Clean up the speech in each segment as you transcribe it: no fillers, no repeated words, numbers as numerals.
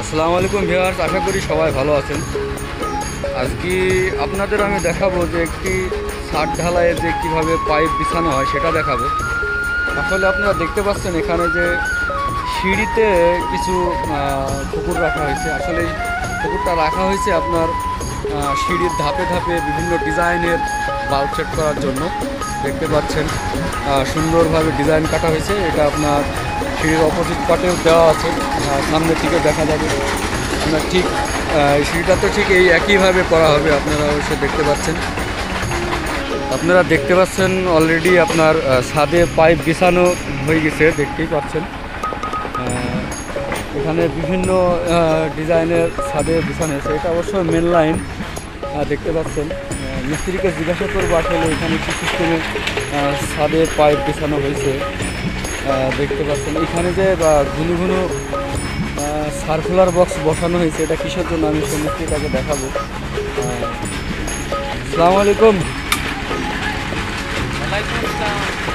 আসসালামু আলাইকুম ভিউয়ার্স, আশা করি সবাই ভালো আছেন। আজকে আপনাদের আমি দেখাবো যে একটি ছাদ ঢালাইয়ে যে কীভাবে পাইপ বিছানো হয় সেটা দেখাবো। আসলে আপনারা দেখতে পাচ্ছেন এখানে যে সিঁড়িতে কিছু পুকুর রাখা হয়েছে। আসলে এই পুকুরটা রাখা হয়েছে আপনার সিঁড়ির ধাপে ধাপে বিভিন্ন ডিজাইনের বাল্ব সেট করার জন্য। দেখতে পাচ্ছেন সুন্দরভাবে ডিজাইন কাটা হয়েছে। এটা আপনার সিঁড়ির অপোজিট পাটেও দেওয়া আছে, সামনের দিকে দেখা যাবে। আপনার ঠিক সিঁড়িটা তো ঠিক এই একইভাবে করা হবে, আপনারা অবশ্যই দেখতে পাচ্ছেন। আপনারা দেখতে পাচ্ছেন অলরেডি আপনার ছাদে পাইপ বিছানো হয়ে গেছে, দেখতেই পাচ্ছেন। এখানে বিভিন্ন ডিজাইনের ছাদে বিছানো হয়েছে। এটা অবশ্য মেন লাইন, দেখতে পাচ্ছেন। মিস্ত্রিকে জিজ্ঞাসা করবো আসলে এখানে কী সিস্টেমে ছাদে পাইপ বিছানো হয়েছে। দেখতে পাচ্ছেন এখানে যে ঘুনু ঘুনু সার্কুলার বক্স বসানো হয়েছে, এটা কিসের জন্য আমি সেই মিস্ত্রিটাকে দেখাবো। আসসালামু আলাইকুম।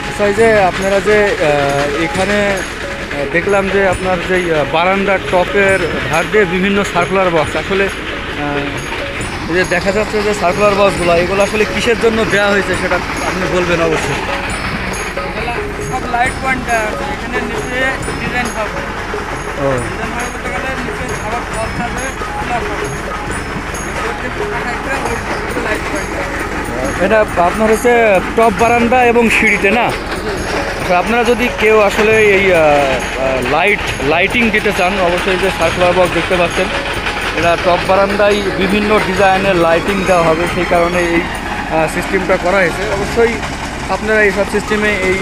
আচ্ছা, যে আপনারা যে এখানে দেখলাম যে আপনার যে বারান্দার টপের ধার দিয়ে বিভিন্ন সার্কুলার বক্স, আসলে যে দেখা যাচ্ছে যে সার্কুলার বক্সগুলো এগুলো আসলে কিসের জন্য দেওয়া হয়েছে সেটা আপনি বলবেন অবশ্যই। সব লাইট পয়েন্টার এখানে নিচে ডিজাইন হবে। ও ডিজাইন হবে বলতে গেলে নিচে খাবার ফল থাকবে, খোলা থাকবে, লাইট পয়েন্টার। এটা আপনার হচ্ছে টপ বারান্দা এবং সিঁড়িতে না? আপনারা যদি কেউ আসলে এই লাইটিং দিতে চান, অবশ্যই যে সার্কুলার বক্স দেখতে পাচ্ছেন, এটা টপ বারান্দায় বিভিন্ন ডিজাইনের লাইটিং দেওয়া হবে, সেই কারণে এই সিস্টেমটা করা হয়েছে। অবশ্যই আপনারা এইসব সিস্টেমে এই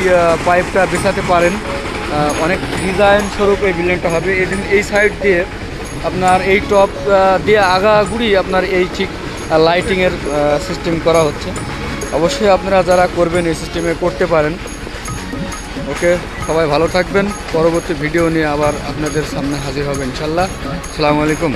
পাইপটা বেছাতে পারেন। অনেক ডিজাইন স্বরূপ এই বিল্ডিংটা হবে। এই সাইড দিয়ে আপনার এই টপ দিয়ে আগাগুড়ি আপনার এই ঠিক লাইটিংয়ের সিস্টেম করা হচ্ছে। অবশ্যই আপনারা যারা করবেন এই সিস্টেমে করতে পারেন। ওকে, সবাই ভালো থাকবেন। পরবর্তী ভিডিও নিয়ে আবার আপনাদের সামনে হাজির হবে ইনশাল্লাহ। আসসালামু আলাইকুম।